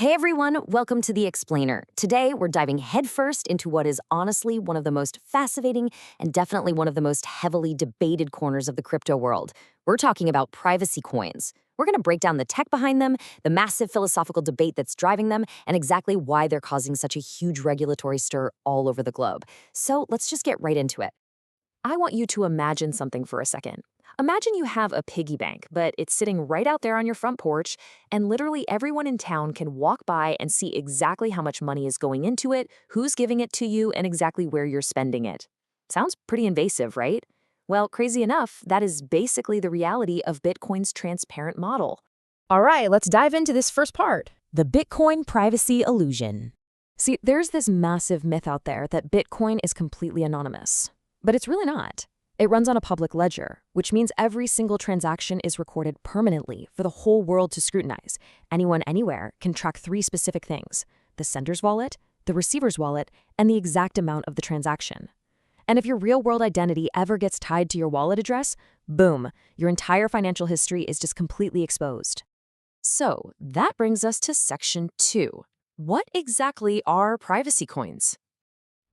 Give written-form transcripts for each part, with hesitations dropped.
Hey everyone, welcome to The Explainer. Today, we're diving headfirst into what is honestly one of the most fascinating and definitely one of the most heavily debated corners of the crypto world. We're talking about privacy coins. We're going to break down the tech behind them, the massive philosophical debate that's driving them, and exactly why they're causing such a huge regulatory stir all over the globe. So let's just get right into it. I want you to imagine something for a second. Imagine you have a piggy bank, but it's sitting right out there on your front porch, and literally everyone in town can walk by and see exactly how much money is going into it, who's giving it to you, and exactly where you're spending it. Sounds pretty invasive, right? Well, crazy enough, that is basically the reality of Bitcoin's transparent model. All right, let's dive into this first part. The Bitcoin privacy illusion. See, there's this massive myth out there that Bitcoin is completely anonymous, but it's really not. It runs on a public ledger, which means every single transaction is recorded permanently for the whole world to scrutinize. Anyone, anywhere, can track three specific things: the sender's wallet, the receiver's wallet, and the exact amount of the transaction. And if your real-world identity ever gets tied to your wallet address, boom, your entire financial history is just completely exposed. So that brings us to Section 2. What exactly are privacy coins?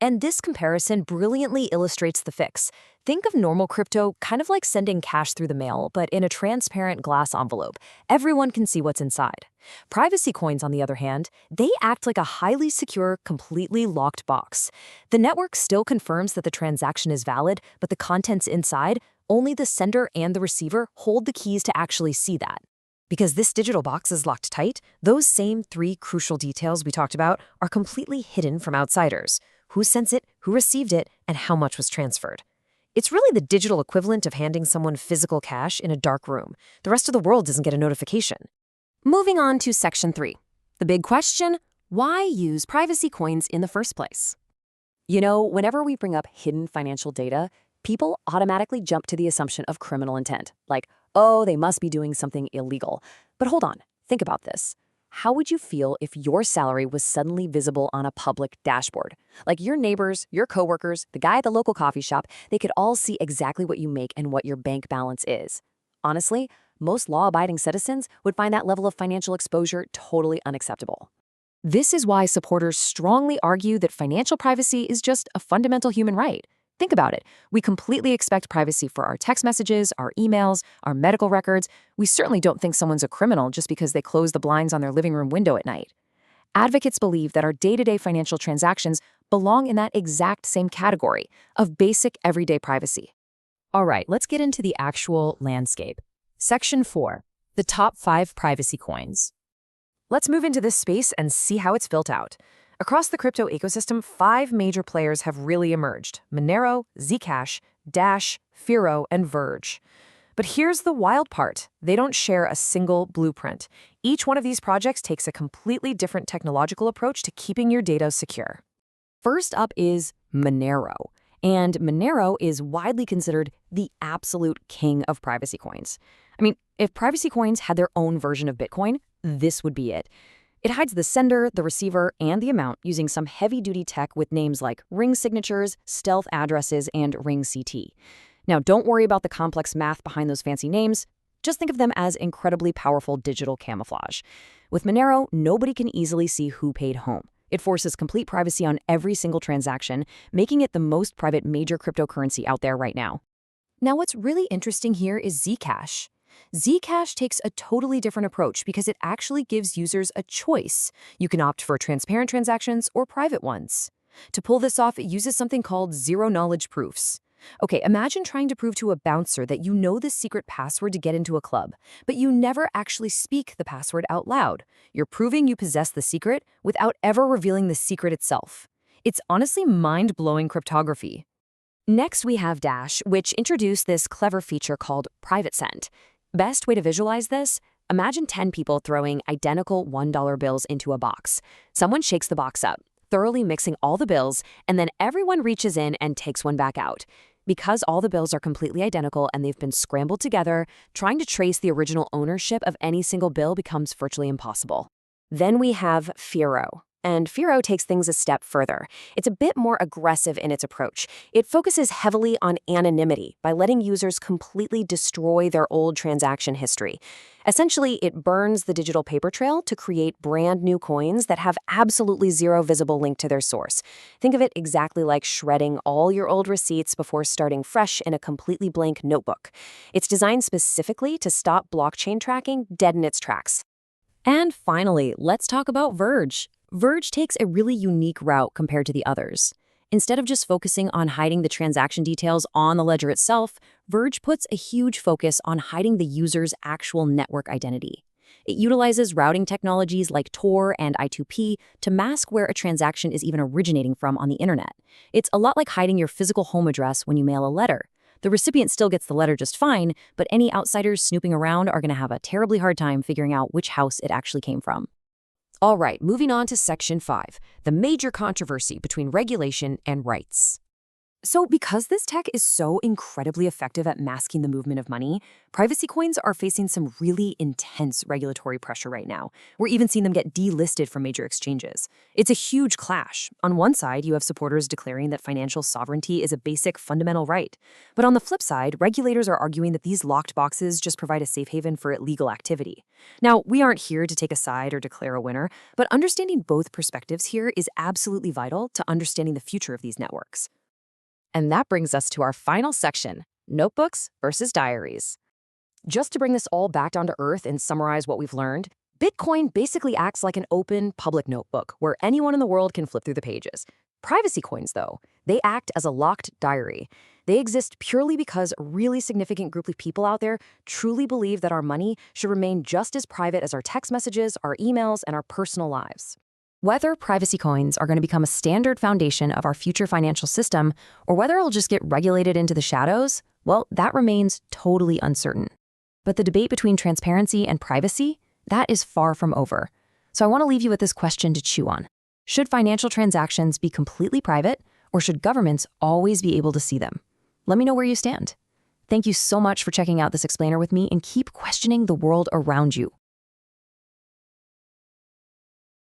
And this comparison brilliantly illustrates the fix. Think of normal crypto kind of like sending cash through the mail, but in a transparent glass envelope. Everyone can see what's inside. Privacy coins, on the other hand, they act like a highly secure, completely locked box. The network still confirms that the transaction is valid, but the contents inside, only the sender and the receiver hold the keys to actually see that. Because this digital box is locked tight, those same three crucial details we talked about are completely hidden from outsiders: who sent it, who received it, and how much was transferred. It's really the digital equivalent of handing someone physical cash in a dark room. The rest of the world doesn't get a notification. Moving on to Section 3. The big question: why use privacy coins in the first place? You know, whenever we bring up hidden financial data, people automatically jump to the assumption of criminal intent. Like, oh, they must be doing something illegal. But hold on, think about this. How would you feel if your salary was suddenly visible on a public dashboard? Like your neighbors, your coworkers, the guy at the local coffee shop, they could all see exactly what you make and what your bank balance is. Honestly, most law-abiding citizens would find that level of financial exposure totally unacceptable. This is why supporters strongly argue that financial privacy is just a fundamental human right. Think about it. We completely expect privacy for our text messages, our emails, our medical records. We certainly don't think someone's a criminal just because they close the blinds on their living room window at night. Advocates believe that our day-to-day financial transactions belong in that exact same category of basic everyday privacy. All right, let's get into the actual landscape. Section 4, the top 5 privacy coins. Let's move into this space and see how it's built out. Across the crypto ecosystem, 5 major players have really emerged: Monero, Zcash, Dash, Firo, and Verge. But here's the wild part. They don't share a single blueprint. Each one of these projects takes a completely different technological approach to keeping your data secure. First up is Monero. And Monero is widely considered the absolute king of privacy coins. I mean, if privacy coins had their own version of Bitcoin, this would be it. It hides the sender, the receiver, and the amount using some heavy-duty tech with names like ring signatures, stealth addresses, and ring CT. Now, don't worry about the complex math behind those fancy names. Just think of them as incredibly powerful digital camouflage. With Monero, nobody can easily see who paid home. It forces complete privacy on every single transaction, making it the most private major cryptocurrency out there right now. Now, what's really interesting here is Zcash. Zcash takes a totally different approach because it actually gives users a choice. You can opt for transparent transactions or private ones. To pull this off, it uses something called zero-knowledge proofs. Okay, imagine trying to prove to a bouncer that you know the secret password to get into a club, but you never actually speak the password out loud. You're proving you possess the secret without ever revealing the secret itself. It's honestly mind-blowing cryptography. Next, we have Dash, which introduced this clever feature called private send. Best way to visualize this? Imagine 10 people throwing identical $1 bills into a box. Someone shakes the box up, thoroughly mixing all the bills, and then everyone reaches in and takes one back out. Because all the bills are completely identical and they've been scrambled together, trying to trace the original ownership of any single bill becomes virtually impossible. Then we have Firo. And Firo takes things a step further. It's a bit more aggressive in its approach. It focuses heavily on anonymity by letting users completely destroy their old transaction history. Essentially, it burns the digital paper trail to create brand new coins that have absolutely zero visible link to their source. Think of it exactly like shredding all your old receipts before starting fresh in a completely blank notebook. It's designed specifically to stop blockchain tracking dead in its tracks. And finally, let's talk about Verge. Verge takes a really unique route compared to the others. Instead of just focusing on hiding the transaction details on the ledger itself, Verge puts a huge focus on hiding the user's actual network identity. It utilizes routing technologies like Tor and I2P to mask where a transaction is even originating from on the internet. It's a lot like hiding your physical home address when you mail a letter. The recipient still gets the letter just fine, but any outsiders snooping around are going to have a terribly hard time figuring out which house it actually came from. All right, moving on to Section 5, the major controversy between regulation and rights. So because this tech is so incredibly effective at masking the movement of money, privacy coins are facing some really intense regulatory pressure right now. We're even seeing them get delisted from major exchanges. It's a huge clash. On one side, you have supporters declaring that financial sovereignty is a basic fundamental right. But on the flip side, regulators are arguing that these locked boxes just provide a safe haven for illegal activity. Now, we aren't here to take a side or declare a winner, but understanding both perspectives here is absolutely vital to understanding the future of these networks. And that brings us to our final section, notebooks versus diaries. Just to bring this all back down to earth and summarize what we've learned, Bitcoin basically acts like an open, public notebook where anyone in the world can flip through the pages. Privacy coins, though, they act as a locked diary. They exist purely because a really significant group of people out there truly believe that our money should remain just as private as our text messages, our emails, and our personal lives. Whether privacy coins are going to become a standard foundation of our future financial system, or whether it'll just get regulated into the shadows, well, that remains totally uncertain. But the debate between transparency and privacy, that is far from over. So I want to leave you with this question to chew on. Should financial transactions be completely private, or should governments always be able to see them? Let me know where you stand. Thank you so much for checking out this explainer with me, and keep questioning the world around you.